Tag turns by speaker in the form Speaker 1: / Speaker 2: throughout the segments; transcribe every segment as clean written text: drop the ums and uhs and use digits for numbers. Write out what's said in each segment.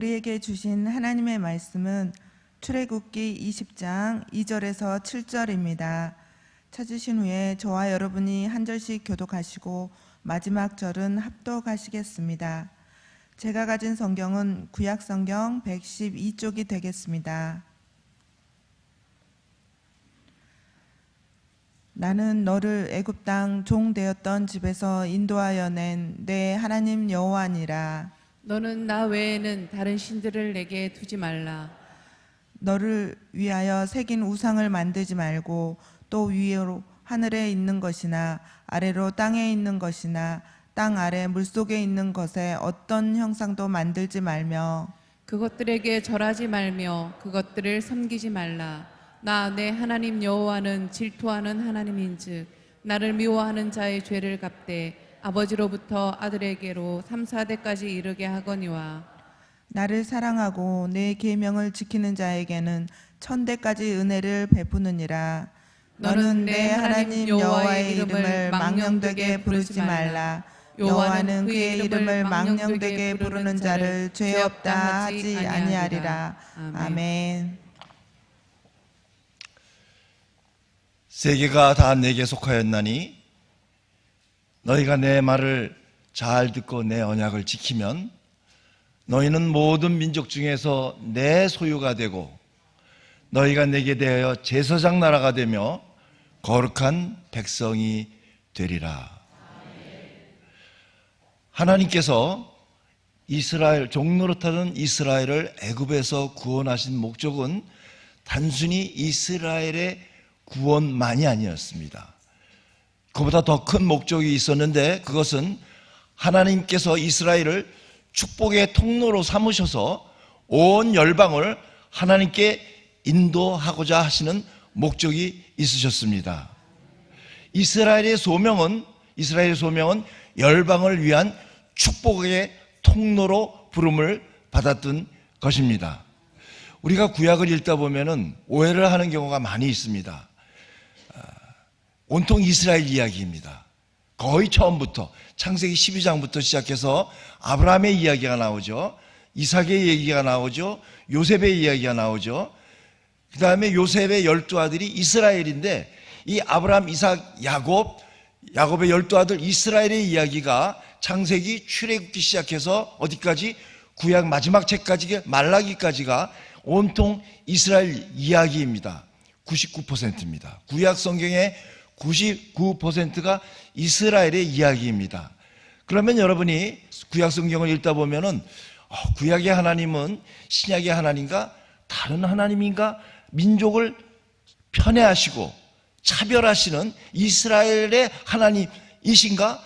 Speaker 1: 우리에게 주신 하나님의 말씀은 출애굽기 20장 2절에서 7절입니다. 찾으신 후에 저와 여러분이 한 절씩 교독하시고 마지막 절은 합독하시겠습니다. 제가 가진 성경은 구약 성경 112쪽이 되겠습니다. 나는 너를 애굽 땅 종 되었던 집에서 인도하여 낸 내 하나님 여호와니라.
Speaker 2: 너는 나 외에는 다른 신들을 내게 두지 말라.
Speaker 1: 너를 위하여 새긴 우상을 만들지 말고 또 위로 하늘에 있는 것이나 아래로 땅에 있는 것이나 땅 아래 물속에 있는 것에 어떤 형상도 만들지 말며
Speaker 2: 그것들에게 절하지 말며 그것들을 섬기지 말라. 나 내 하나님 여호와는 질투하는 하나님인즉 나를 미워하는 자의 죄를 갚되 아버지로부터 아들에게로 3, 4대까지 이르게 하거니와
Speaker 1: 나를 사랑하고 내 계명을 지키는 자에게는 1000대까지 은혜를 베푸느니라. 너는 내 하나님 여호와의 이름을 망령되게 부르지 말라. 여호와는 그의 이름을 망령되게 부르는 자를 죄 없다 하지 아니하리라. 아멘.
Speaker 3: 세계가 다 내게 속하였나니 너희가 내 말을 잘 듣고 내 언약을 지키면 너희는 모든 민족 중에서 내 소유가 되고 너희가 내게 대하여 제사장 나라가 되며 거룩한 백성이 되리라. 하나님께서 이스라엘 종노릇하던 이스라엘을 애굽에서 구원하신 목적은 단순히 이스라엘의 구원만이 아니었습니다. 그보다 더 큰 목적이 있었는데 그것은 하나님께서 이스라엘을 축복의 통로로 삼으셔서 온 열방을 하나님께 인도하고자 하시는 목적이 있으셨습니다. 이스라엘의 소명은 열방을 위한 축복의 통로로 부름을 받았던 것입니다. 우리가 구약을 읽다 보면은 오해를 하는 경우가 많이 있습니다. 온통 이스라엘 이야기입니다. 거의 처음부터 창세기 12장부터 시작해서 아브라함의 이야기가 나오죠. 이삭의 얘기가 나오죠. 요셉의 이야기가 나오죠. 그 다음에 요셉의 12아들이 이스라엘인데 이 아브라함, 이삭, 야곱의 12아들 이스라엘의 이야기가 창세기, 출애굽기 시작해서 어디까지? 구약 마지막 책까지 말라기까지가 온통 이스라엘 이야기입니다. 99%입니다. 구약 성경의 99%가 이스라엘의 이야기입니다. 그러면 여러분이 구약 성경을 읽다 보면은 구약의 하나님은 신약의 하나님과 다른 하나님인가? 민족을 편애하시고 차별하시는 이스라엘의 하나님이신가?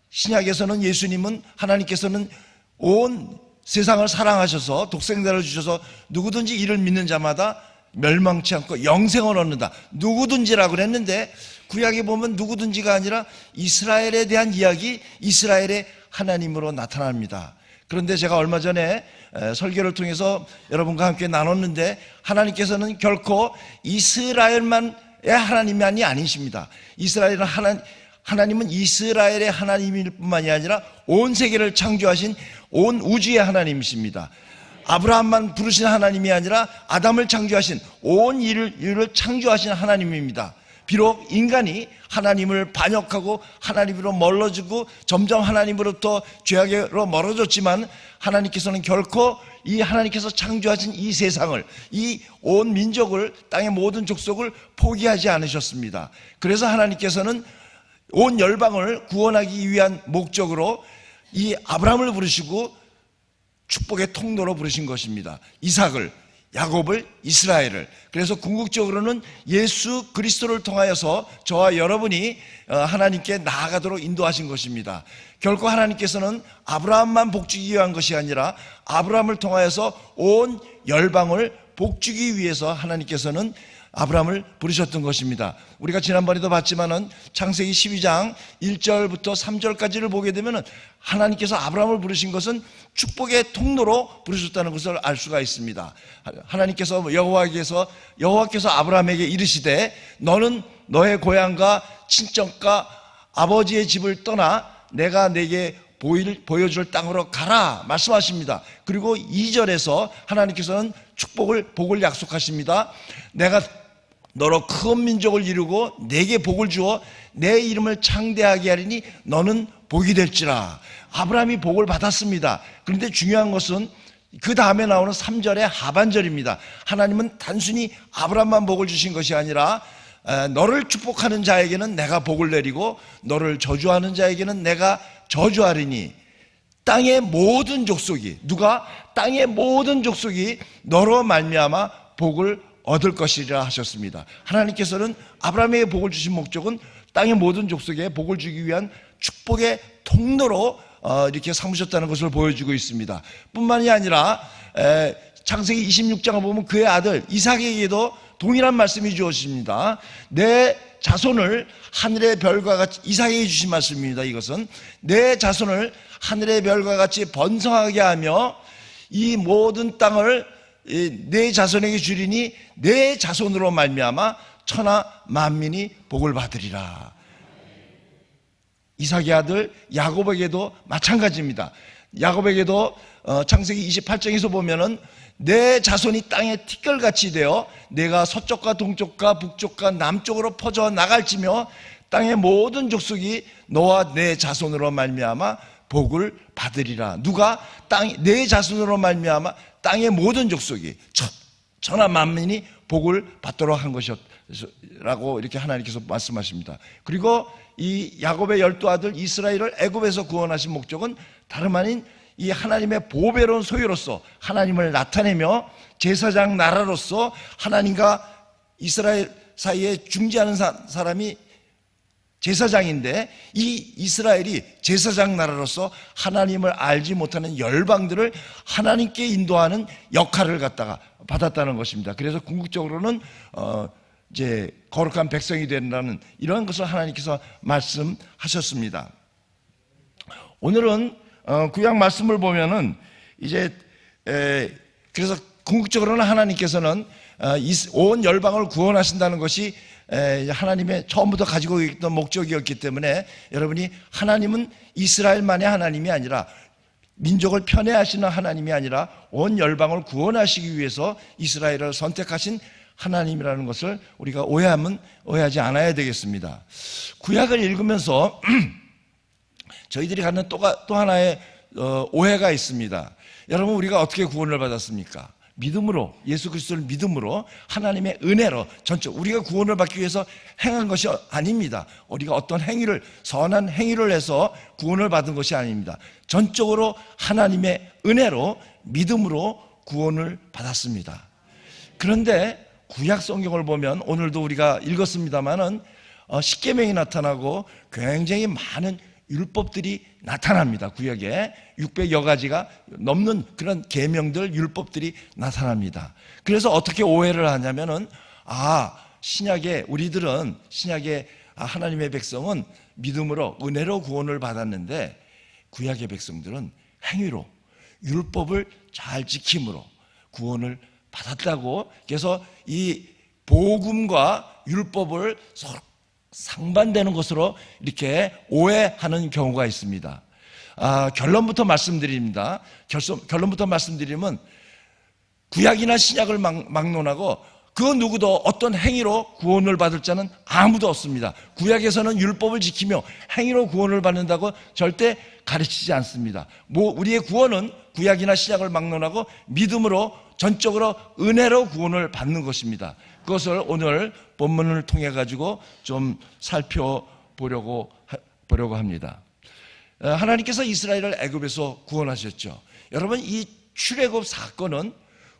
Speaker 3: 신약에서는 예수님은 하나님께서는 온 세상을 사랑하셔서 독생자를 주셔서 누구든지 이를 믿는 자마다 멸망치 않고 영생을 얻는다. 누구든지라고 그랬는데 구약에 보면 누구든지가 아니라 이스라엘에 대한 이야기, 이스라엘의 하나님으로 나타납니다. 그런데 제가 얼마 전에 설교를 통해서 여러분과 함께 나눴는데 하나님께서는 결코 이스라엘만의 하나님이 아니십니다. 하나님은 이스라엘의 하나님일 뿐만이 아니라 온 세계를 창조하신 온 우주의 하나님이십니다. 아브라함만 부르신 하나님이 아니라 아담을 창조하신 온 인류를 창조하신 하나님입니다. 비록 인간이 하나님을 반역하고 하나님으로 멀어지고 점점 하나님으로부터 죄악으로 멀어졌지만 하나님께서는 결코 이 하나님께서 창조하신 이 세상을, 이 온 민족을, 땅의 모든 족속을 포기하지 않으셨습니다. 그래서 하나님께서는 온 열방을 구원하기 위한 목적으로 이 아브라함을 부르시고 축복의 통로로 부르신 것입니다. 이삭을, 야곱을, 이스라엘을. 그래서 궁극적으로는 예수 그리스도를 통하여서 저와 여러분이 하나님께 나아가도록 인도하신 것입니다. 결코 하나님께서는 아브라함만 복주기 위한 것이 아니라 아브라함을 통하여서 온 열방을 복주기 위해서 하나님께서는 아브라함을 부르셨던 것입니다. 우리가 지난번에도 봤지만은 창세기 12장 1절부터 3절까지를 보게 되면은 하나님께서 아브라함을 부르신 것은 축복의 통로로 부르셨다는 것을 알 수가 있습니다. 하나님께서 여호와께서 아브라함에게 이르시되 너는 너의 고향과 친척과 아버지의 집을 떠나 내가 내게 보여줄 땅으로 가라 말씀하십니다. 그리고 2절에서 하나님께서는 복을 약속하십니다. 내가 너로 큰 민족을 이루고 내게 복을 주어 내 이름을 창대하게 하리니 너는 복이 될지라. 아브라함이 복을 받았습니다. 그런데 중요한 것은 그 다음에 나오는 3절의 하반절입니다. 하나님은 단순히 아브라함만 복을 주신 것이 아니라 너를 축복하는 자에게는 내가 복을 내리고 너를 저주하는 자에게는 내가 저주하리니 땅의 모든 족속이, 누가? 땅의 모든 족속이 너로 말미암아 복을 얻을 것이라 하셨습니다. 하나님께서는 아브라함에게 복을 주신 목적은 땅의 모든 족속에 복을 주기 위한 축복의 통로로 이렇게 삼으셨다는 것을 보여주고 있습니다. 뿐만이 아니라 창세기 26장을 보면 그의 아들 이삭에게도 동일한 말씀이 주어집니다. 내 자손을 하늘의 별과 같이, 이삭에게 주신 말씀입니다. 이것은 내 자손을 하늘의 별과 같이 번성하게 하며 이 모든 땅을 내 자손에게 주리니 내 자손으로 말미암아 천하 만민이 복을 받으리라. 이삭의 아들 야곱에게도 마찬가지입니다. 야곱에게도 창세기 28장에서 보면은 내 자손이 땅의 티끌같이 되어 내가 서쪽과 동쪽과 북쪽과 남쪽으로 퍼져 나갈지며 땅의 모든 족속이 너와 내 자손으로 말미암아 복을 받으리라. 누가? 내 자손으로 말미암아 땅의 모든 족속이 천하 만민이 복을 받도록 한 것이라고 이렇게 하나님께서 말씀하십니다. 그리고 이 야곱의 12아들 이스라엘을 애굽에서 구원하신 목적은 다름 아닌 이 하나님의 보배로운 소유로서 하나님을 나타내며 제사장 나라로서 하나님과 이스라엘 사이에 중재하는 사람이 제사장인데, 이 이스라엘이 제사장 나라로서 하나님을 알지 못하는 열방들을 하나님께 인도하는 역할을 갖다가 받았다는 것입니다. 그래서 궁극적으로는 이제 거룩한 백성이 된다는 이런 것을 하나님께서 말씀하셨습니다. 오늘은 구약 말씀을 보면은 이제 그래서 궁극적으로는 하나님께서는 온 열방을 구원하신다는 것이 하나님의 처음부터 가지고 있던 목적이었기 때문에, 여러분이 하나님은 이스라엘만의 하나님이 아니라 민족을 편애하시는 하나님이 아니라 온 열방을 구원하시기 위해서 이스라엘을 선택하신 하나님이라는 것을 우리가 오해하지 않아야 되겠습니다. 구약을 읽으면서 저희들이 갖는 또 하나의 오해가 있습니다. 여러분, 우리가 어떻게 구원을 받았습니까? 믿음으로, 예수 그리스도를 믿음으로, 하나님의 은혜로, 우리가 구원을 받기 위해서 행한 것이 아닙니다. 우리가 어떤 선한 행위를 해서 구원을 받은 것이 아닙니다. 전적으로 하나님의 은혜로, 믿음으로 구원을 받았습니다. 그런데 구약 성경을 보면, 오늘도 우리가 읽었습니다마는 십계명이 나타나고 굉장히 많은 율법들이 나타납니다. 구약에 600여 가지가 넘는 그런 계명들, 율법들이 나타납니다. 그래서 어떻게 오해를 하냐면은, 우리들은 신약의 하나님의 백성은 믿음으로, 은혜로 구원을 받았는데 구약의 백성들은 행위로, 율법을 잘 지킴으로 구원을 받았다고. 그래서 이 복음과 율법을 서로 상반되는 것으로 이렇게 오해하는 경우가 있습니다. 결론부터 말씀드립니다. 결론부터 말씀드리면, 구약이나 신약을 막론하고 그 누구도 어떤 행위로 구원을 받을 자는 아무도 없습니다. 구약에서는 율법을 지키며 행위로 구원을 받는다고 절대 가르치지 않습니다. 우리의 구원은 구약이나 신약을 막론하고 믿음으로, 전적으로 은혜로 구원을 받는 것입니다. 그것을 오늘 본문을 통해 가지고 좀 살펴보려고 합니다. 하나님께서 이스라엘을 애굽에서 구원하셨죠. 여러분, 이 출애굽 사건은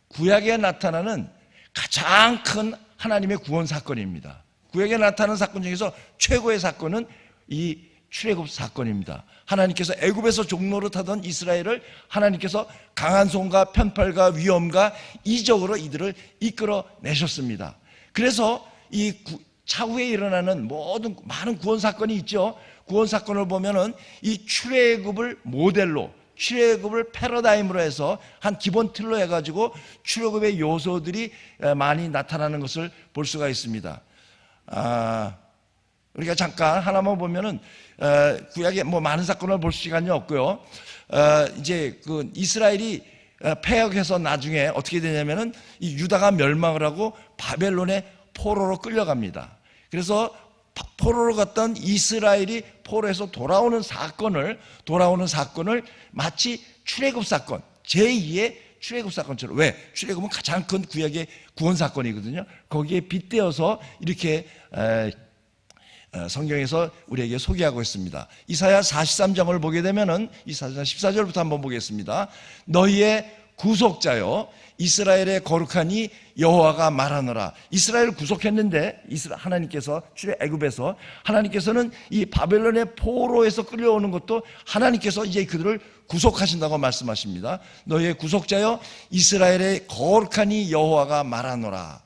Speaker 3: 구약에 나타나는 가장 큰 하나님의 구원 사건입니다. 구약에 나타나는 사건 중에서 최고의 사건은 이 출애굽 사건입니다. 하나님께서 애굽에서 종로를 타던 이스라엘을 하나님께서 강한 손과 편팔과 위엄과 이적으로 이들을 이끌어내셨습니다. 그래서 이 차후에 일어나는 많은 구원 사건이 있죠. 구원 사건을 보면은 이 출애굽을 모델로, 출애굽을 패러다임으로 해서 한 기본 틀로 해가지고 출애굽의 요소들이 많이 나타나는 것을 볼 수가 있습니다. 우리가 잠깐 하나만 보면은 구약의 뭐 많은 사건을 볼 시간이 없고요. 이제 그 이스라엘이 패역해서 나중에 어떻게 되냐면은 이 유다가 멸망을 하고 바벨론의 포로로 끌려갑니다. 그래서 포로로 갔던 이스라엘이 포로에서 돌아오는 사건을 마치 출애굽 사건, 제2의 출애굽 사건처럼, 왜? 출애굽은 가장 큰 구약의 구원 사건이거든요. 거기에 빗대어서 이렇게 성경에서 우리에게 소개하고 있습니다. 이사야 43장을 보게 되면은 이사야 14절부터 한번 보겠습니다. 너희의 구속자여 이스라엘의 거룩하니 여호와가 말하노라. 이스라엘을 구속했는데 하나님께서 출애굽에서 하나님께서는 이 바벨론의 포로에서 끌려오는 것도 하나님께서 이제 그들을 구속하신다고 말씀하십니다. 너희의 구속자여 이스라엘의 거룩하니 여호와가 말하노라.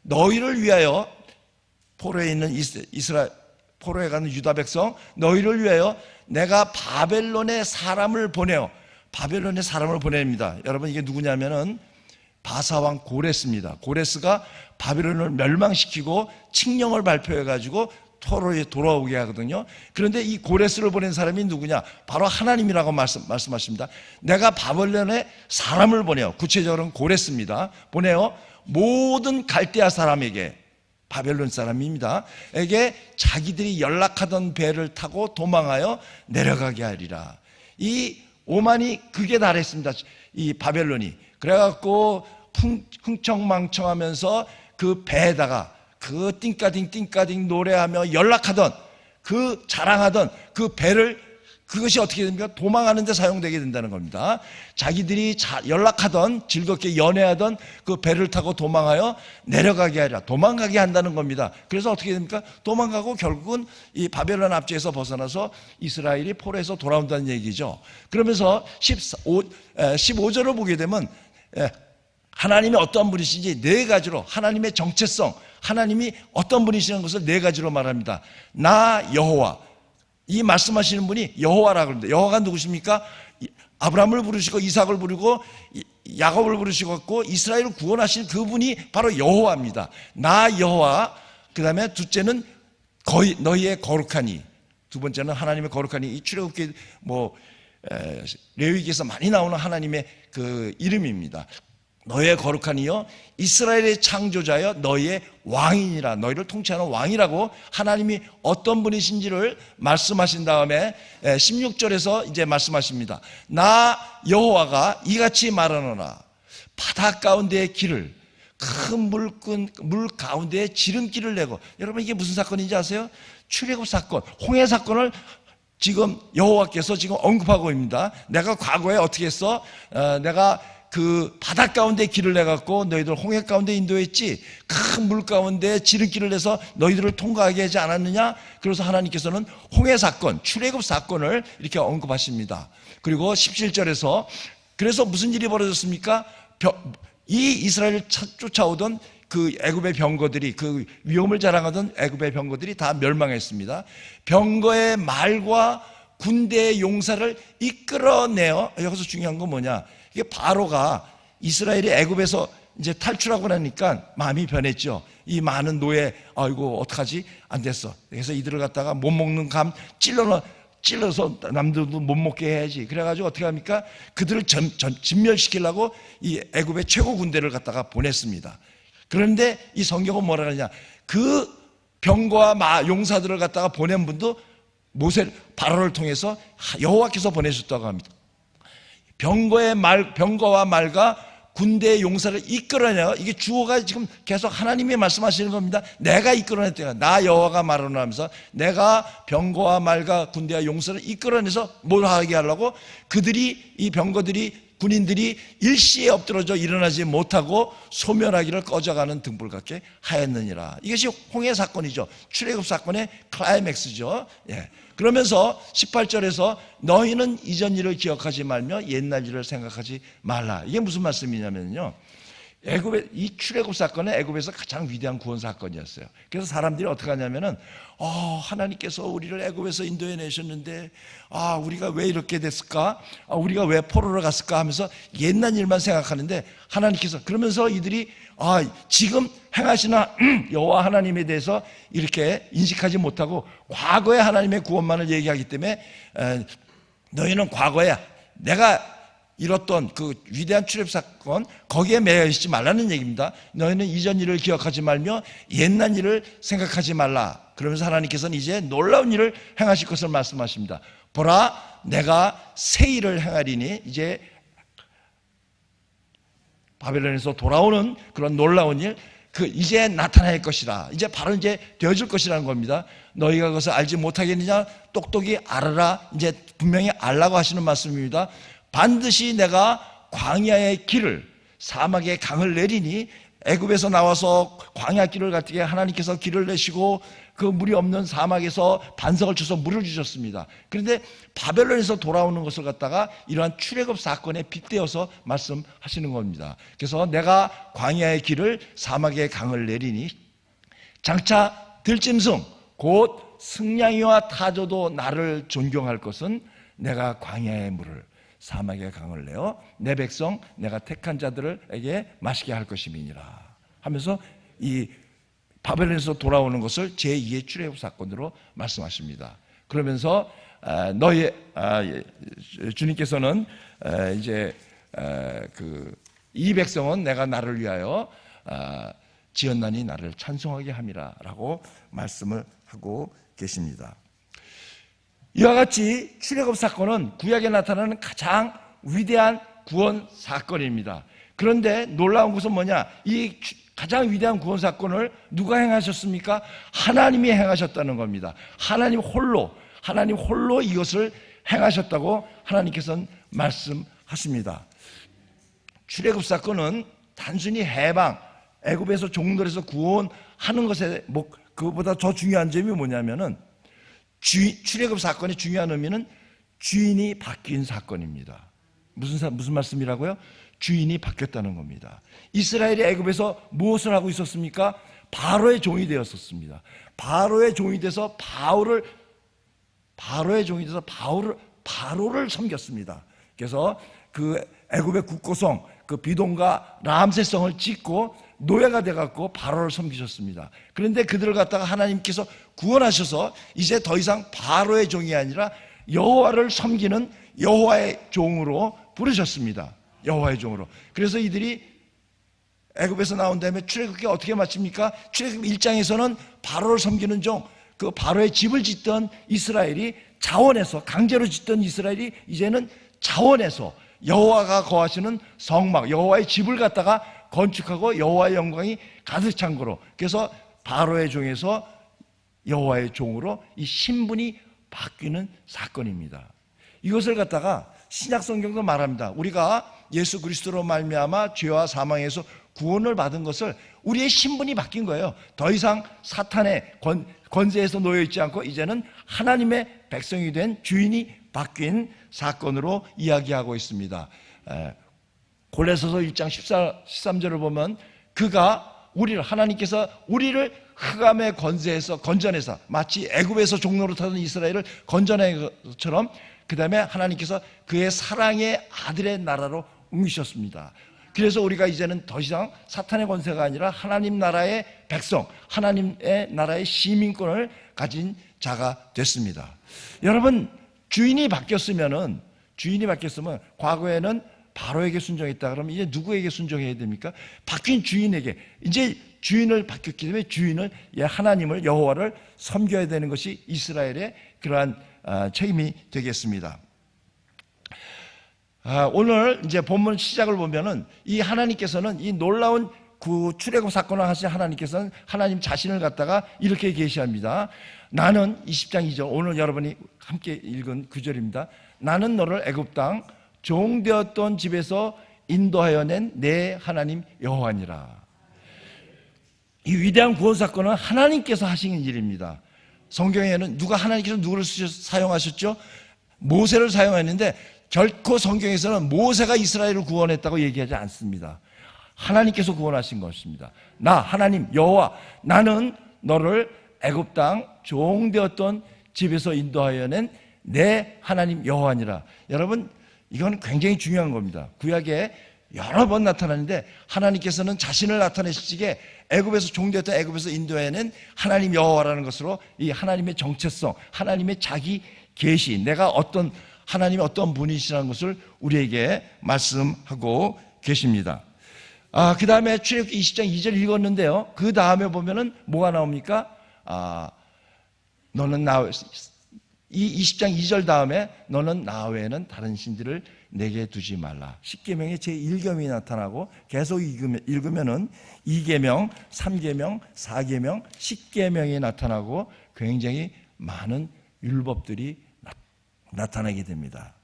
Speaker 3: 너희를 위하여 포로에 있는 포로에 가는 유다 백성, 너희를 위하여 내가 바벨론의 사람을 보내어, 바벨론의 사람을 보냅니다. 여러분, 이게 누구냐면은 바사왕 고레스입니다. 고레스가 바벨론을 멸망시키고 칙령을 발표해가지고 토로에 돌아오게 하거든요. 그런데 이 고레스를 보낸 사람이 누구냐? 바로 하나님이라고 말씀하십니다. 내가 바벨론에 사람을 보내어, 구체적으로는 고레스입니다. 보내어 모든 갈대아 사람에게, 바벨론 사람입니다, 에게 자기들이 연락하던 배를 타고 도망하여 내려가게 하리라. 이 오만이 극에 달했습니다. 이 바벨론이. 그래갖고 흥청망청하면서 그 배에다가 그 띵까딩 노래하며 연락하던, 그 자랑하던 그 배를, 그것이 어떻게 됩니까? 도망하는 데 사용되게 된다는 겁니다. 자기들이 연락하던, 즐겁게 연애하던 그 배를 타고 도망하여 내려가게 하리라. 도망가게 한다는 겁니다. 그래서 어떻게 됩니까? 도망가고 결국은 이 바벨론 압제에서 벗어나서 이스라엘이 포로에서 돌아온다는 얘기죠. 그러면서 15절을 보게 되면 하나님이 어떤 분이신지 네 가지로, 하나님의 정체성, 하나님이 어떤 분이시는 것을 네 가지로 말합니다. 나 여호와, 이 말씀하시는 분이 여호와라고 합니다. 여호와가 누구십니까? 아브라함을 부르시고 이삭을 부르고 야곱을 부르시고 이스라엘을 구원하신 그분이 바로 여호와입니다. 나 여호와. 그 다음에 둘째는 너희의 거룩하니, 두 번째는 하나님의 거룩하니. 이 출애굽기 레위기에서 많이 나오는 하나님의 그 이름입니다. 너희의 거룩하니요 이스라엘의 창조자여 너희의 왕이니라. 너희를 통치하는 왕이라고 하나님이 어떤 분이신지를 말씀하신 다음에 16절에서 이제 말씀하십니다. 나 여호와가 이같이 말하노라. 바다 가운데의 길을, 큰 물 가운데에 지름길을 내고. 여러분, 이게 무슨 사건인지 아세요? 출애굽 사건, 홍해 사건을 지금 여호와께서 지금 언급하고 있습니다. 내가 과거에 어떻게 했어? 내가 그 바다 가운데 길을 내갖고 너희들 홍해 가운데 인도했지, 큰 물 가운데 지름길을 내서 너희들을 통과하게 하지 않았느냐? 그래서 하나님께서는 홍해 사건, 출애굽 사건을 이렇게 언급하십니다. 그리고 17절에서 그래서 무슨 일이 벌어졌습니까? 이 이스라엘을 쫓아오던 그 애굽의 병거들이, 그 위엄을 자랑하던 애굽의 병거들이 다 멸망했습니다. 병거의 말과 군대의 용사를 이끌어내어, 여기서 중요한 건 뭐냐? 이게 바로가 이스라엘이 애굽에서 이제 탈출하고 나니까 마음이 변했죠. 이 많은 노예, 아이고 어떡하지? 안 됐어. 그래서 이들을 갖다가 못 먹는 감 찔러서 남들도 못 먹게 해야지. 그래가지고 어떻게 합니까? 그들을 진멸시키려고 이 애굽의 최고 군대를 갖다가 보냈습니다. 그런데 이 성경은 뭐라 그러냐? 그 병거와 용사들을 갖다가 보낸 분도 바로를 통해서 여호와께서 보내셨다고 합니다. 병거와 말과 군대의 용사를 이끌어내요. 이게 주어가 지금 계속 하나님이 말씀하시는 겁니다. 내가 이끌어냈다. 나 여호와가 말하노라 하면서 내가 병거와 말과 군대와 용사를 이끌어내서 뭘 하게 하려고? 이 병거들이, 군인들이 일시에 엎드러져 일어나지 못하고 소멸하기를 꺼져가는 등불 같게 하였느니라. 이것이 홍해 사건이죠. 출애굽 사건의 클라이맥스죠. 예. 그러면서 18절에서 너희는 이전 일을 기억하지 말며 옛날 일을 생각하지 말라. 이게 무슨 말씀이냐면요, 애굽의 이 출애굽 사건은 애굽에서 가장 위대한 구원 사건이었어요. 그래서 사람들이 어떻게 하냐면은 하나님께서 우리를 애굽에서 인도해 내셨는데 우리가 왜 이렇게 됐을까? 우리가 왜 포로로 갔을까? 하면서 옛날 일만 생각하는데 하나님께서 그러면서 이들이 지금 행하시는 여호와 하나님에 대해서 이렇게 인식하지 못하고 과거의 하나님의 구원만을 얘기하기 때문에 너희는 과거에 내가 이뤘던 그 위대한 출애굽 사건 거기에 매여 있지 말라는 얘기입니다. 너희는 이전 일을 기억하지 말며 옛날 일을 생각하지 말라. 그러면서 하나님께서는 이제 놀라운 일을 행하실 것을 말씀하십니다. 보라, 내가 새 일을 행하리니 이제 바벨론에서 돌아오는 그런 놀라운 일, 이제 나타날 것이라. 이제 바로 이제 되어질 것이라는 겁니다. 너희가 그것을 알지 못하겠느냐? 똑똑히 알아라. 이제 분명히 알라고 하시는 말씀입니다. 반드시 내가 광야의 길을 사막의 강을 내리니 애굽에서 나와서 광야 길을 갔기에 하나님께서 길을 내시고 그 물이 없는 사막에서 반석을 쳐서 물을 주셨습니다. 그런데 바벨론에서 돌아오는 것을 갖다가 이러한 출애굽 사건에 빗대어서 말씀하시는 겁니다. 그래서 내가 광야의 길을 사막의 강을 내리니 장차 들짐승 곧 승냥이와 타조도 나를 존경할 것은 내가 광야의 물을 사막의 강을 내어 내 백성 내가 택한 자들에게 마시게 할 것임이니라 하면서 이 바벨론에서 돌아오는 것을 제2의 출애굽 사건으로 말씀하십니다. 그러면서 주님께서는 이제 이 백성은 내가 나를 위하여 지었나니 나를 찬송하게 함이라라고 말씀을 하고 계십니다. 이와 같이 출애굽 사건은 구약에 나타나는 가장 위대한 구원 사건입니다. 그런데 놀라운 것은 뭐냐? 이 가장 위대한 구원 사건을 누가 행하셨습니까? 하나님이 행하셨다는 겁니다. 하나님 홀로 이것을 행하셨다고 하나님께서는 말씀하십니다. 출애굽 사건은 단순히 해방, 애굽에서 종들에서 구원하는 것에 그보다 더 중요한 점이 뭐냐면은 출애굽 사건의 중요한 의미는 주인이 바뀐 사건입니다. 무슨 말씀이라고요? 주인이 바뀌었다는 겁니다. 이스라엘이 애굽에서 무엇을 하고 있었습니까? 바로의 종이 되었었습니다. 바로의 종이 돼서 바로를 섬겼습니다. 그래서 그 애굽의 국고성 그 비동과 람세성을 짓고 노예가 돼갖고 바로를 섬기셨습니다. 그런데 그들을 갖다가 하나님께서 구원하셔서 이제 더 이상 바로의 종이 아니라 여호와를 섬기는 여호와의 종으로 부르셨습니다. 여호와의 종으로. 그래서 이들이 애굽에서 나온 다음에 출애굽기 어떻게 마칩니까? 출애굽 1장에서는 바로를 섬기는 종, 그 바로의 집을 짓던 이스라엘이 자원해서 강제로 짓던 이스라엘이 이제는 자원해서 여호와가 거하시는 성막, 여호와의 집을 갖다가 건축하고 여호와의 영광이 가득 찬 거로. 그래서 바로의 종에서 여호와의 종으로 이 신분이 바뀌는 사건입니다. 이것을 갖다가 신약 성경도 말합니다. 우리가 예수 그리스도로 말미암아 죄와 사망에서 구원을 받은 것을 우리의 신분이 바뀐 거예요. 더 이상 사탄의 권세에서 놓여 있지 않고 이제는 하나님의 백성이 된 주인이 바뀐 사건으로 이야기하고 있습니다. 골로새서 1장 13절을 보면 하나님께서 우리를 흑암의 권세에서 건져내서 마치 애굽에서 종로로 타던 이스라엘을 건져낸 것처럼 그 다음에 하나님께서 그의 사랑의 아들의 나라로 옮기셨습니다. 그래서 우리가 이제는 더 이상 사탄의 권세가 아니라 하나님 나라의 백성, 하나님의 나라의 시민권을 가진 자가 됐습니다. 여러분, 주인이 바뀌었으면 과거에는 바로에게 순종했다 그러면 이제 누구에게 순종해야 됩니까? 바뀐 주인에게. 이제 주인을 바뀌었기 때문에 하나님을 여호와를 섬겨야 되는 것이 이스라엘의 그러한 책임이 되겠습니다. 오늘 이제 본문 시작을 보면은 이 하나님께서는 이 놀라운 출애굽 사건을 하신 하나님께서는 하나님 자신을 갖다가 이렇게 계시합니다. 나는 20장 2절 오늘 여러분이 함께 읽은 9절입니다. 나는 너를 애굽 땅 종되었던 집에서 인도하여 낸 내 하나님 여호와니라. 이 위대한 구원 사건은 하나님께서 하신 일입니다. 성경에는 하나님께서 누구를 사용하셨죠? 모세를 사용했는데 결코 성경에서는 모세가 이스라엘을 구원했다고 얘기하지 않습니다. 하나님께서 구원하신 것입니다. 나 하나님 여호와 나는 너를 애굽 땅 종되었던 집에서 인도하여 낸 내 하나님 여호와니라. 여러분 이건 굉장히 중요한 겁니다. 구약에 여러 번 나타나는데 하나님께서는 자신을 나타내시기에 애굽에서 종되었던 애굽에서 인도해낸 하나님 여호와라는 것으로 이 하나님의 정체성, 하나님의 자기 계시, 내가 어떤 하나님의 어떤 분이시라는 것을 우리에게 말씀하고 계십니다. 그 다음에 출애굽기 20장 2절 읽었는데요. 그 다음에 보면은 뭐가 나옵니까? 너는 이 20장 2절 다음에 너는 나 외에는 다른 신들을 내게 두지 말라. 10계명의 제1계명이 나타나고 계속 읽으면은 2계명, 3계명, 4계명, 10계명이 나타나고 굉장히 많은 율법들이 나타나게 됩니다.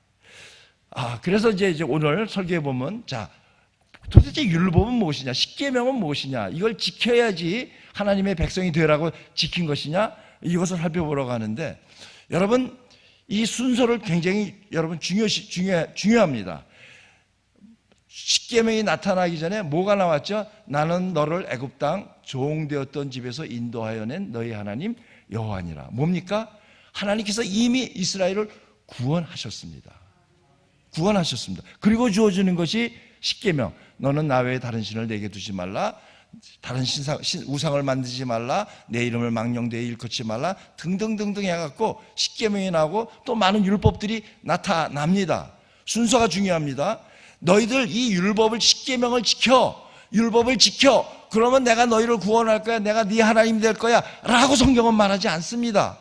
Speaker 3: 그래서 이제 오늘 설교해 보면 자, 도대체 율법은 무엇이냐? 10계명은 무엇이냐? 이걸 지켜야지 하나님의 백성이 되라고 지킨 것이냐? 이것을 살펴보려고 하는데 여러분 이 순서를 굉장히 여러분 중요합니다. 10계명이 나타나기 전에 뭐가 나왔죠? 나는 너를 애굽 땅 종되었던 집에서 인도하여 낸 너희 하나님 여호와니라. 뭡니까? 하나님께서 이미 이스라엘을 구원하셨습니다. 그리고 주어지는 것이 10계명. 너는 나 외에 다른 신을 내게 두지 말라. 다른 우상을 만들지 말라. 내 이름을 망령되이 일컫지 말라. 등등등등 해갖고 10계명이 나오고 또 많은 율법들이 나타납니다. 순서가 중요합니다. 너희들 이 율법을 10계명을 지켜. 율법을 지켜. 그러면 내가 너희를 구원할 거야. 내가 네 하나님이 될 거야. 라고 성경은 말하지 않습니다.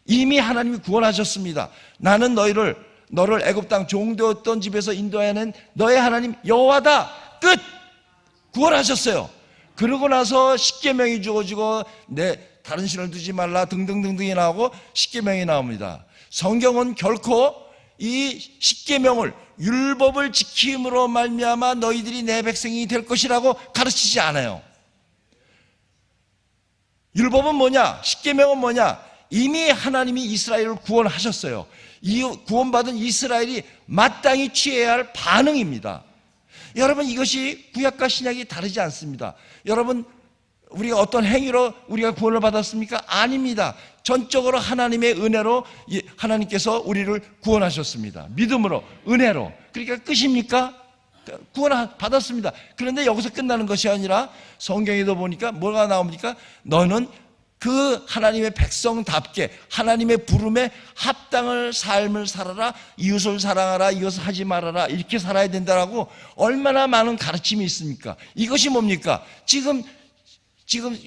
Speaker 3: 이미 하나님이 구원하셨습니다. 나는 너를 애굽 땅 종되었던 집에서 인도해낸 너의 하나님 여호와다. 끝. 구원하셨어요. 그러고 나서 10계명이 주어지고 내 다른 신을 두지 말라 등등등등이 나오고 10계명이 나옵니다. 성경은 결코 이 10계명을 율법을 지킴으로 말미암아 너희들이 내 백성이 될 것이라고 가르치지 않아요. 율법은 뭐냐? 10계명은 뭐냐? 이미 하나님이 이스라엘을 구원하셨어요. 이 구원받은 이스라엘이 마땅히 취해야 할 반응입니다. 여러분 이것이 구약과 신약이 다르지 않습니다. 여러분 우리가 어떤 행위로 우리가 구원을 받았습니까? 아닙니다. 전적으로 하나님의 은혜로 하나님께서 우리를 구원하셨습니다. 믿음으로, 은혜로. 그러니까 끝입니까? 구원 받았습니다. 그런데 여기서 끝나는 것이 아니라 성경에도 보니까 뭐가 나옵니까? 너는 그 하나님의 백성답게 하나님의 부름에 합당을 삶을 살아라. 이웃을 사랑하라. 이것을 하지 말아라. 이렇게 살아야 된다라고 얼마나 많은 가르침이 있습니까? 이것이 뭡니까? 지금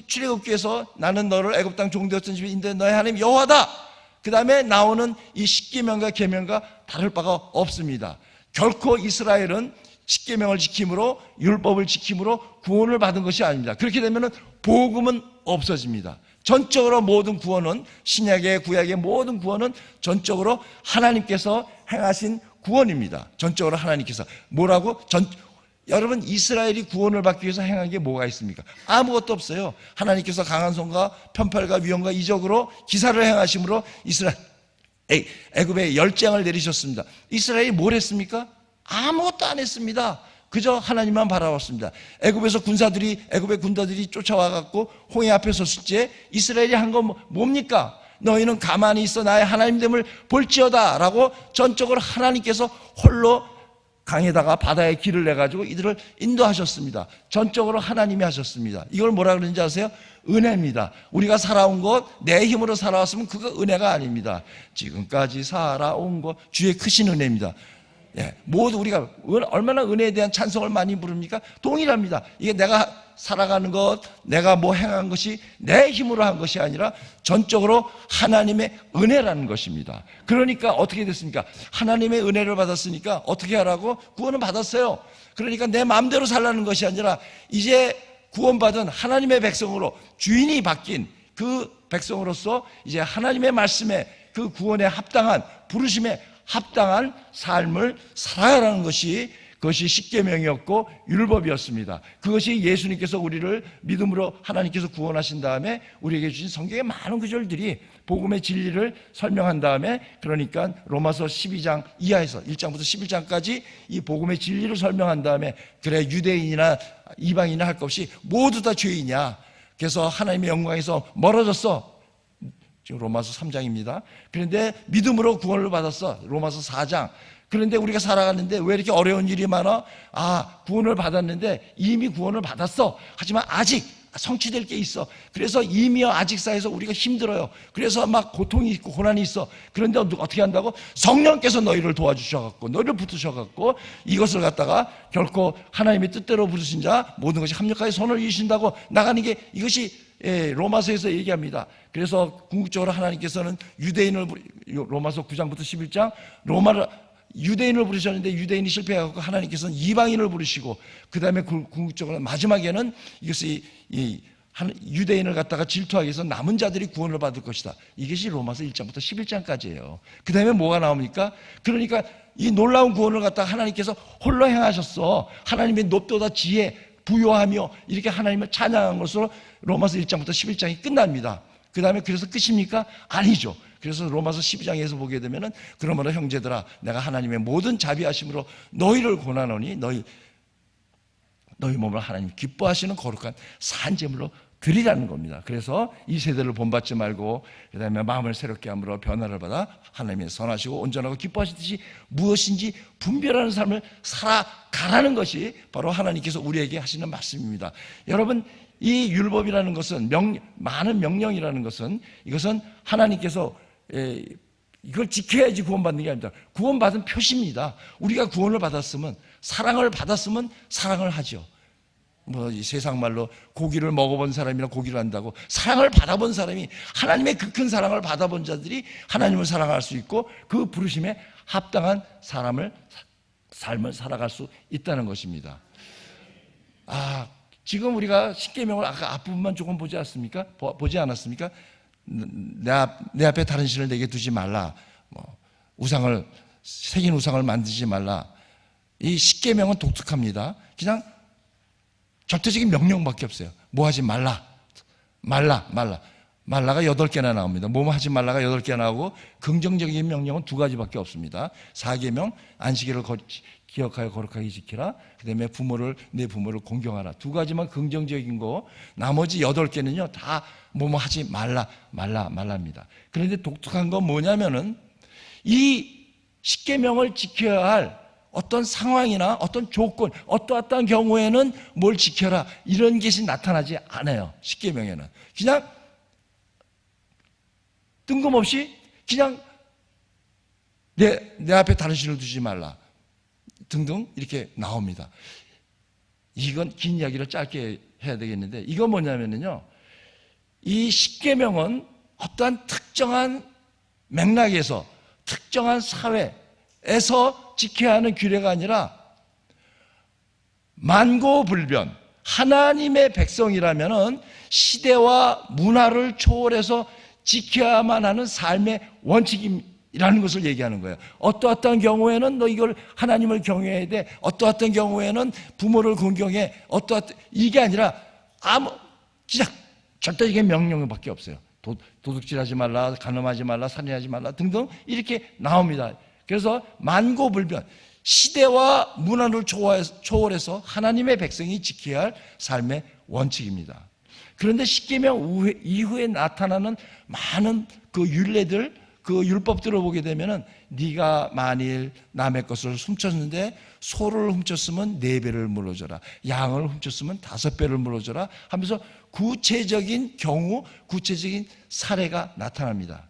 Speaker 3: 출애굽기에서 나는 너를 애굽 땅 종되었던 집에 인도해 너의 하나님 여호와다. 그 다음에 나오는 이 10계명과 계명과 다를 바가 없습니다. 결코 이스라엘은 10계명을 지킴으로 율법을 지킴으로 구원을 받은 것이 아닙니다. 그렇게 되면 복음은 없어집니다. 전적으로 모든 구원은 신약의 구약의 모든 구원은 전적으로 하나님께서 행하신 구원입니다. 전적으로 하나님께서 뭐라고? 여러분 이스라엘이 구원을 받기 위해서 행한 게 뭐가 있습니까? 아무것도 없어요. 하나님께서 강한 손과 편팔과 위험과 이적으로 기사를 행하심으로 애굽에 열장을 내리셨습니다. 이스라엘이 뭘 했습니까? 아무것도 안 했습니다. 그저 하나님만 바라봤습니다. 애굽의 군사들이 쫓아와 갖고 홍해 앞에 섰을 때 이스라엘이 한 건 뭡니까? 너희는 가만히 있어 나의 하나님됨을 볼지어다 라고 전적으로 하나님께서 홀로 강에다가 바다에 길을 내가지고 이들을 인도하셨습니다. 전적으로 하나님이 하셨습니다. 이걸 뭐라 그러는지 아세요? 은혜입니다. 우리가 살아온 것, 내 힘으로 살아왔으면 그거 은혜가 아닙니다. 지금까지 살아온 것, 주의 크신 은혜입니다. 모두 우리가 얼마나 은혜에 대한 찬송을 많이 부릅니까? 동일합니다. 이게 내가 살아가는 것, 내가 뭐 행한 것이 내 힘으로 한 것이 아니라 전적으로 하나님의 은혜라는 것입니다. 그러니까 어떻게 됐습니까? 하나님의 은혜를 받았으니까 어떻게 하라고? 구원을 받았어요. 그러니까 내 마음대로 살라는 것이 아니라 이제 구원받은 하나님의 백성으로 주인이 바뀐 그 백성으로서 이제 하나님의 말씀에 그 구원에 합당한 부르심에 합당한 삶을 살아가라는 것이 그것이 십계명이었고 율법이었습니다. 그것이 예수님께서 우리를 믿음으로 하나님께서 구원하신 다음에 우리에게 주신 성경의 많은 구절들이 복음의 진리를 설명한 다음에, 그러니까 로마서 12장 이하에서 1장부터 11장까지 이 복음의 진리를 설명한 다음에, 그래 유대인이나 이방인이나 할 것 없이 모두 다 죄인이야, 그래서 하나님의 영광에서 멀어졌어, 지금 로마서 3장입니다. 그런데 믿음으로 구원을 받았어, 로마서 4장. 그런데 우리가 살아가는데 왜 이렇게 어려운 일이 많아? 구원을 받았는데 이미 구원을 받았어, 하지만 아직 성취될 게 있어. 그래서 이미와 아직 사이에서 우리가 힘들어요. 그래서 막 고통이 있고 고난이 있어. 그런데 어떻게 한다고? 성령께서 너희를 도와주셔갖고, 너희를 붙으셔갖고, 이것을 갖다가 결코 하나님의 뜻대로 부르신 자 모든 것이 합력하여 손을 이으신다고 나가는 게, 이것이 로마서에서 얘기합니다. 그래서 궁극적으로 하나님께서는 유대인을, 로마서 9장부터 11장, 유대인을 부르셨는데 유대인이 실패하고 하나님께서는 이방인을 부르시고, 그 다음에 궁극적으로 마지막에는 이것이 유대인을 갖다가 질투하기 위해서 남은 자들이 구원을 받을 것이다. 이것이 로마서 1장부터 11장까지예요. 그 다음에 뭐가 나옵니까? 그러니까 이 놀라운 구원을 갖다가 하나님께서 홀로 행하셨어. 하나님의 높도다 지혜 부요하며 이렇게 하나님을 찬양한 것으로 로마서 1장부터 11장이 끝납니다. 그 다음에 그래서 끝입니까? 아니죠. 그래서 로마서 12장에서 보게 되면은, 그러므로 형제들아 내가 하나님의 모든 자비하심으로 너희를 고난하노니 너희 몸을 하나님 기뻐하시는 거룩한 산제물로 드리라는 겁니다. 그래서 이 세대를 본받지 말고 그 다음에 마음을 새롭게 함으로 변화를 받아 하나님의 선하시고 온전하고 기뻐하시듯이 무엇인지 분별하는 삶을 살아가라는 것이 바로 하나님께서 우리에게 하시는 말씀입니다. 여러분, 이 율법이라는 것은 많은 명령이라는 것은, 이것은 하나님께서 이걸 지켜야지 구원받는 게 아닙니다. 구원받은 표시입니다. 우리가 구원을 받았으면, 사랑을 받았으면 사랑을 하죠. 이 세상 말로 고기를 먹어본 사람이나 고기를 한다고, 사랑을 받아본 사람이, 하나님의 그 큰 사랑을 받아본 자들이 하나님을 사랑할 수 있고 그 부르심에 합당한 삶을 살아갈 수 있다는 것입니다. 지금 우리가 십계명을 아까 앞부분만 조금 보지 않았습니까? 내 앞에 다른 신을 내게 두지 말라, 새긴 우상을 만들지 말라. 이 십계명은 독특합니다. 그냥 절대적인 명령밖에 없어요. 뭐 하지 말라, 말라가 8개나 나옵니다. 뭐 하지 말라가 8개나 나오고, 긍정적인 명령은 2가지밖에 없습니다. 4계명, 안식일을 기억하여 거룩하게 지키라. 그 다음에 내 부모를 공경하라. 2가지만 긍정적인 거, 나머지 8개는요 다 뭐뭐 하지 말라입니다. 그런데 독특한 건 뭐냐면은, 이 십계명을 지켜야 할 어떤 상황이나 어떤 조건, 어떠한 경우에는 뭘 지켜라, 이런 것이 나타나지 않아요. 십계명에는 그냥 뜬금없이 그냥 내 앞에 다른 신을 두지 말라 등등 이렇게 나옵니다. 이건 긴 이야기를 짧게 해야 되겠는데, 이건 뭐냐면요, 이 십계명은 어떠한 특정한 맥락에서, 특정한 사회에서 지켜야 하는 규례가 아니라 만고불변, 하나님의 백성이라면은 시대와 문화를 초월해서 지켜야만 하는 삶의 원칙이라는 것을 얘기하는 거예요. 어떠한 경우에는 너 이걸 하나님을 경외해야 돼, 어떠한 경우에는 부모를 공경해, 이게 아니라 그냥 절대적인 명령밖에 없어요. 도둑질하지 말라, 간음하지 말라, 살인하지 말라 등등 이렇게 나옵니다. 그래서 만고불변, 시대와 문화를 초월해서 하나님의 백성이 지켜야 할 삶의 원칙입니다. 그런데 십계명 이후에 나타나는 많은 그 율례들, 그 율법들을 보게 되면은, 네가 만일 남의 것을 훔쳤는데 소를 훔쳤으면 4배를 물어줘라, 양을 훔쳤으면 5배를 물어줘라 하면서 구체적인 경우, 구체적인 사례가 나타납니다.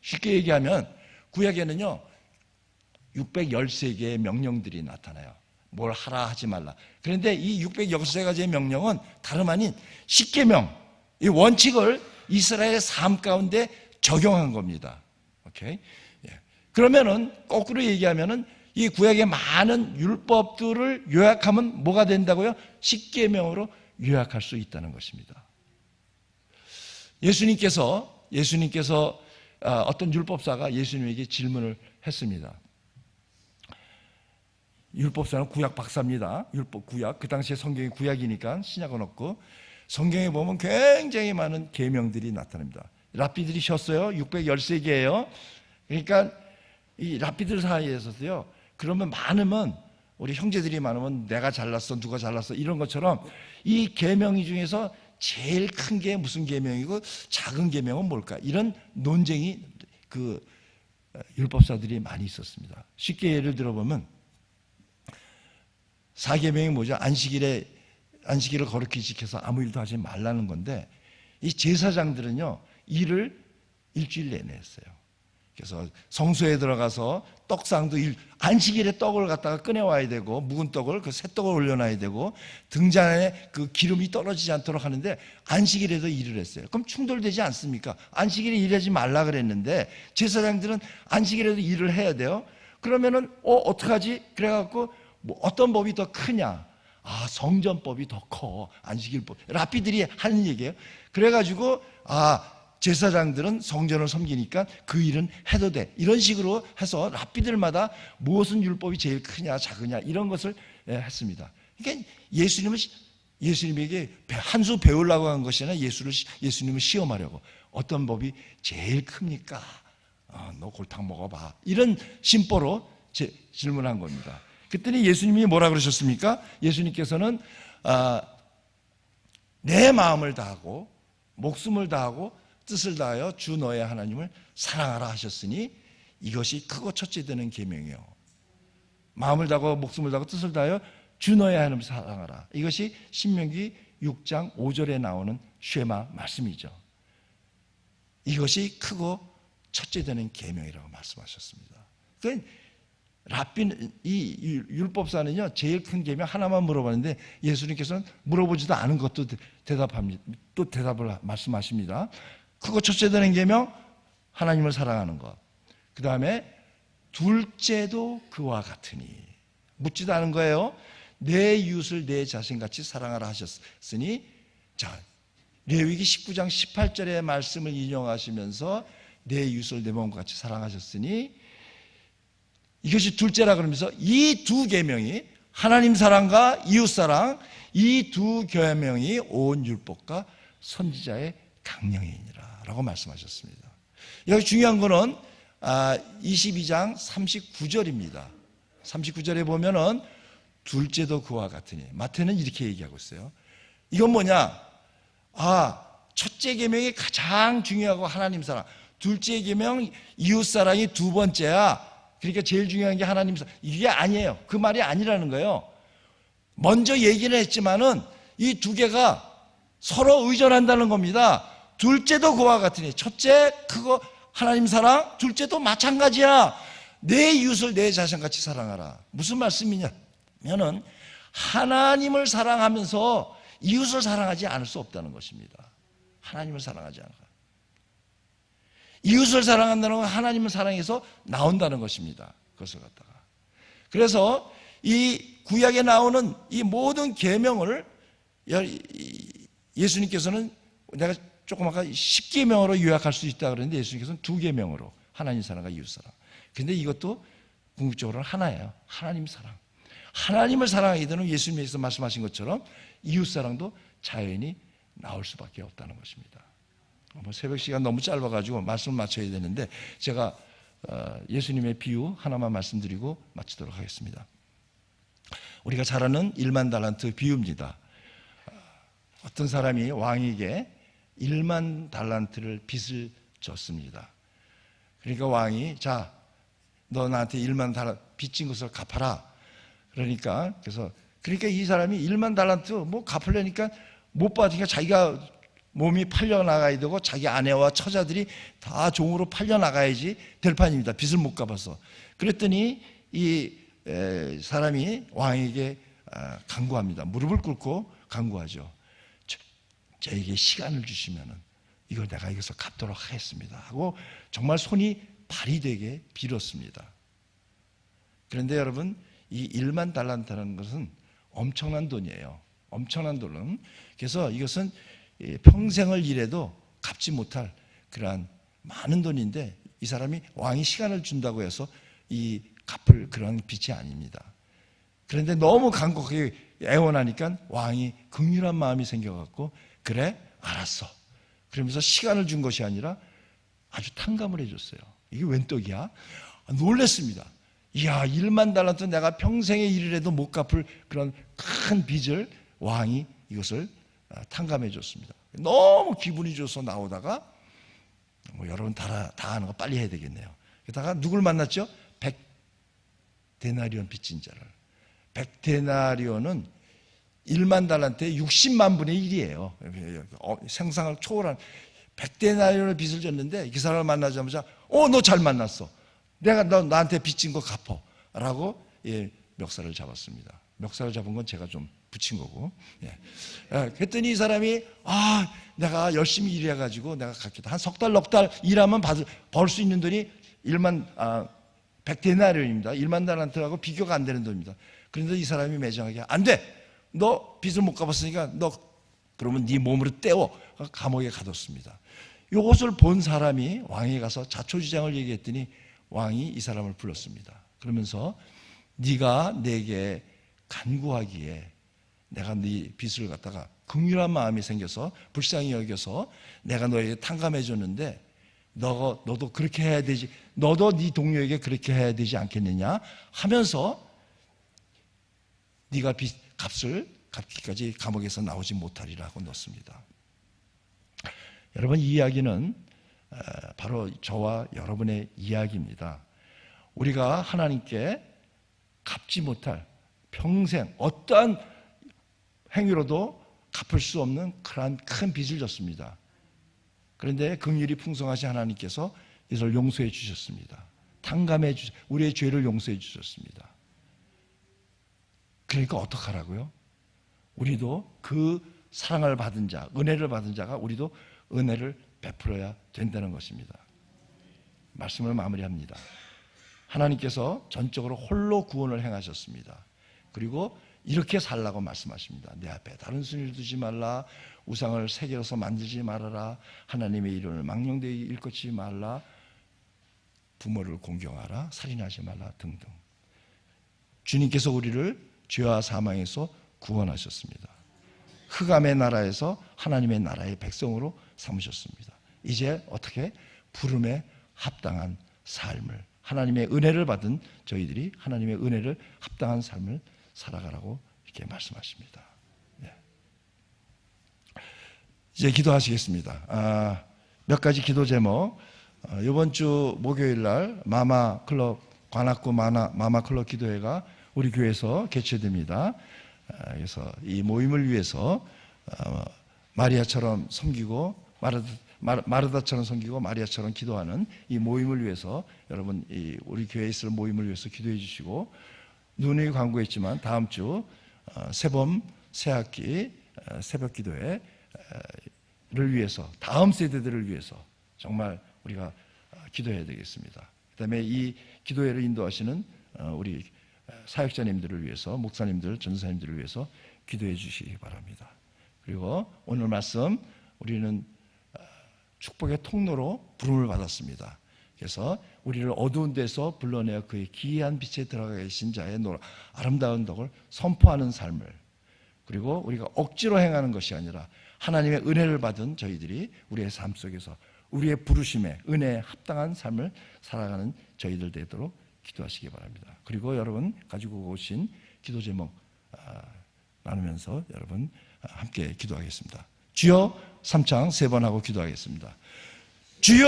Speaker 3: 쉽게 얘기하면 구약에는요 613개의 명령들이 나타나요. 뭘 하라 하지 말라. 그런데 이 613가지의 명령은 다름 아닌 십계명, 이 원칙을 이스라엘의 삶 가운데 적용한 겁니다. 오케이? 그러면은 거꾸로 얘기하면은 이 구약의 많은 율법들을 요약하면 뭐가 된다고요? 십계명으로 요약할 수 있다는 것입니다. 예수님께서 어떤 율법사가 예수님에게 질문을 했습니다. 율법사는 구약 박사입니다. 율법 구약. 그 당시에 성경이 구약이니까 신약은 없고, 성경에 보면 굉장히 많은 계명들이 나타납니다. 랍비들이 쉬었어요. 613개예요. 그러니까 이 랍비들 사이에서도요, 그러면 많으면, 우리 형제들이 많으면 내가 잘났어, 누가 잘났어, 이런 것처럼 이 계명 중에서 제일 큰 게 무슨 계명이고 작은 계명은 뭘까, 이런 논쟁이 그 율법사들이 많이 있었습니다. 쉽게 예를 들어보면 사계명이 뭐죠? 안식일을 거룩히 지켜서 아무 일도 하지 말라는 건데, 이 제사장들은요 일을 일주일 내내 했어요. 그래서 성소에 들어가서 떡상도 안식일에 떡을 갖다가 꺼내와야 되고, 묵은 떡을, 그 새떡을 올려놔야 되고, 등잔에 그 기름이 떨어지지 않도록 하는데 안식일에도 일을 했어요. 그럼 충돌되지 않습니까? 안식일에 일하지 말라 그랬는데 제사장들은 안식일에도 일을 해야 돼요. 그러면은 어떡하지? 그래갖고 뭐 어떤 법이 더 크냐? 성전법이 더 커. 안식일법. 랍비들이 하는 얘기예요. 그래가지고 제사장들은 성전을 섬기니까 그 일은 해도 돼. 이런 식으로 해서 랍비들마다 무엇은 율법이 제일 크냐 작으냐 이런 것을 했습니다. 그러니까 예수님에게 한 수 배우려고 한 것이 아니라 예수님을 시험하려고, 어떤 법이 제일 큽니까? 너 골탕 먹어봐. 이런 심보로 질문한 겁니다. 그랬더니 예수님이 뭐라 그러셨습니까? 예수님께서는 내 마음을 다하고 목숨을 다하고 뜻을 다하여 주 너의 하나님을 사랑하라 하셨으니 이것이 크고 첫째 되는 계명이요. 마음을 다하고 목숨을 다하고 뜻을 다하여 주 너의 하나님을 사랑하라. 이것이 신명기 6장 5절에 나오는 쉐마 말씀이죠. 이것이 크고 첫째 되는 계명이라고 말씀하셨습니다. 그러니까 이 율법사는요 제일 큰 계명 하나만 물어봤는데 예수님께서는 물어보지도 않은 것도 대답합니다. 또 대답을 말씀하십니다. 크고 첫째 되는 계명, 하나님을 사랑하는 것. 그 다음에 둘째도 그와 같으니, 묻지도 않은 거예요. 내 이웃을 내 자신같이 사랑하라 하셨으니, 자, 레위기 19장 18절의 말씀을 인용하시면서 내 이웃을 내 몸과 같이 사랑하셨으니, 이것이 둘째라 그러면서 이 두 계명이, 하나님 사랑과 이웃 사랑, 이 두 계명이 온 율법과 선지자의 강령이니라 라고 말씀하셨습니다. 여기 중요한 거는 22장 39절입니다. 39절에 보면은 둘째도 그와 같으니, 마태는 이렇게 얘기하고 있어요. 이건 뭐냐? 첫째 계명이 가장 중요하고 하나님 사랑, 둘째 계명 이웃 사랑이 두 번째야. 그러니까 제일 중요한 게 하나님 사랑. 이게 아니에요. 그 말이 아니라는 거예요. 먼저 얘기는 했지만은 이 두 개가 서로 의존한다는 겁니다. 둘째도 그와 같으니, 첫째 그거 하나님 사랑, 둘째도 마찬가지야. 내 이웃을 내 자신같이 사랑하라. 무슨 말씀이냐면은 하나님을 사랑하면서 이웃을 사랑하지 않을 수 없다는 것입니다. 하나님을 사랑하지 않아. 이웃을 사랑한다는 건 하나님을 사랑해서 나온다는 것입니다. 그것을 갖다가. 그래서 이 구약에 나오는 이 모든 계명을 예수님께서는, 내가 조금 아까 10계명으로 요약할 수 있다 그랬는데 예수님께서는 2계명으로, 하나님 사랑과 이웃 사랑. 근데 이것도 궁극적으로는 하나예요. 하나님 사랑. 하나님을 사랑하게 되는 예수님께서 말씀하신 것처럼 이웃 사랑도 자연히 나올 수밖에 없다는 것입니다. 새벽 시간 너무 짧아가지고 말씀을 마쳐야 되는데 제가 예수님의 비유 하나만 말씀드리고 마치도록 하겠습니다. 우리가 잘 아는 1만 달란트 비유입니다. 어떤 사람이 왕에게 1만 달란트를 빚을 졌습니다. 그러니까 왕이, 자, 너 나한테 1만 달란트 빚진 것을 갚아라. 그러니까 이 사람이 1만 달란트 뭐 갚으려니까 못 받으니까 자기가 몸이 팔려나가야 되고 자기 아내와 처자들이 다 종으로 팔려나가야지 될 판입니다. 빚을 못 갚아서. 그랬더니 이 사람이 왕에게 간구합니다. 무릎을 꿇고 간구하죠. 저에게 시간을 주시면은 이걸 내가 이것을 갚도록 하겠습니다 하고 정말 손이 발이 되게 빌었습니다. 그런데 여러분, 이 1만 달란트라는 것은 엄청난 돈이에요. 엄청난 돈은. 그래서 이것은 평생을 일해도 갚지 못할 그러한 많은 돈인데, 이 사람이 왕이 시간을 준다고 해서 이 갚을 그런 빚이 아닙니다. 그런데 너무 간곡하게 애원하니까 왕이 긍휼한 마음이 생겨갖고 그래 알았어 그러면서 시간을 준 것이 아니라 아주 탕감을 해줬어요. 이게 웬 떡이야? 놀랬습니다. 이야 1만 달란트 내가 평생의 일을 해도 못 갚을 그런 큰 빚을 왕이 이것을 탕감해 줬습니다. 너무 기분이 좋아서 나오다가 뭐 여러분 다 아는 거 빨리 해야 되겠네요. 그러다가 누굴 만났죠? 100데나리온 빚진 자를. 100데나리온은 1만 달란트에 60만 분의 1이에요. 생상을 초월한 100데나리온의 빚을 졌는데 그 사람을 만나자마자 너 잘 만났어. 내가 너 나한테 빚진 거 갚어. 라고 멱살을 잡았습니다. 멱살을 잡은 건 제가 좀 붙인 거고. 그랬더니 이 사람이 내가 열심히 일해가지고 내가 갚겠다. 한 석 달, 넉 달 일하면 벌 수 있는 돈이 100데나리온입니다. 1만 달란트하고 비교가 안 되는 돈입니다. 그런데 이 사람이 매정하게 안 돼. 너 빚을 못 갚았으니까 너 그러면 네 몸으로 떼워. 감옥에 가뒀습니다. 이것을 본 사람이 왕에 가서 자초지장을 얘기했더니 왕이 이 사람을 불렀습니다. 그러면서 네가 내게 간구하기에 내가 네 빚을 갖다가 긍휼한 마음이 생겨서 불쌍히 여겨서 내가 너에게 탕감해 줬는데 너도 그렇게 해야 되지. 너도 네 동료에게 그렇게 해야 되지 않겠느냐 하면서 네가 빚 값을 갚기까지 감옥에서 나오지 못하리라 하고 넣습니다. 여러분 이 이야기는 바로 저와 여러분의 이야기입니다. 우리가 하나님께 갚지 못할 평생 어떠한 행위로도 갚을 수 없는 그러한 큰 빚을 졌습니다. 그런데 긍휼이 풍성하신 하나님께서 이것을 용서해 주셨습니다. 탕감해 우리의 죄를 용서해 주셨습니다. 그러니까 어떡하라고요? 우리도 그 사랑을 받은 자, 은혜를 받은 자가 우리도 은혜를 베풀어야 된다는 것입니다. 말씀을 마무리합니다. 하나님께서 전적으로 홀로 구원을 행하셨습니다. 그리고 이렇게 살라고 말씀하십니다. 내 앞에 다른 신을 두지 말라. 우상을 새겨서 만들지 말아라. 하나님의 이름을 망령되이 일컫지 말라. 부모를 공경하라. 살인하지 말라 등등. 주님께서 우리를 죄와 사망에서 구원하셨습니다. 흑암의 나라에서 하나님의 나라의 백성으로 삼으셨습니다. 이제 어떻게 부름에 합당한 삶을, 하나님의 은혜를 받은 저희들이 하나님의 은혜를 합당한 삶을 살아가라고 이렇게 말씀하십니다. 네. 이제 기도하시겠습니다. 몇 가지 기도 제목. 이번 주 목요일 날 마마클럽 관악구 마마클럽 기도회가 우리 교회에서 개최됩니다. 그래서 이 모임을 위해서 마리아처럼 섬기고 마르다처럼 섬기고 마리아처럼 기도하는 이 모임을 위해서 여러분 우리 교회에 있을 모임을 위해서 기도해 주시고, 누누이 광고했지만 다음 주 새봄 새학기 새벽 기도회를 위해서, 다음 세대들을 위해서 정말 우리가 기도해야 되겠습니다. 그다음에 이 기도회를 인도하시는 우리 사역자님들을 위해서, 목사님들, 전사님들을 위해서 기도해 주시기 바랍니다. 그리고 오늘 말씀, 우리는 축복의 통로로 부름을 받았습니다. 그래서 우리를 어두운 데서 불러내어 그의 기이한 빛에 들어가 계신 자의 아름다운 덕을 선포하는 삶을, 그리고 우리가 억지로 행하는 것이 아니라 하나님의 은혜를 받은 저희들이 우리의 삶 속에서 우리의 부르심에 은혜에 합당한 삶을 살아가는 저희들 되도록 기도하시기 바랍니다. 그리고 여러분 가지고 오신 기도 제목 나누면서 여러분 함께 기도하겠습니다. 주여, 3창 3번 하고 기도하겠습니다. 주여,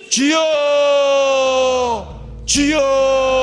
Speaker 3: 주여, 주여.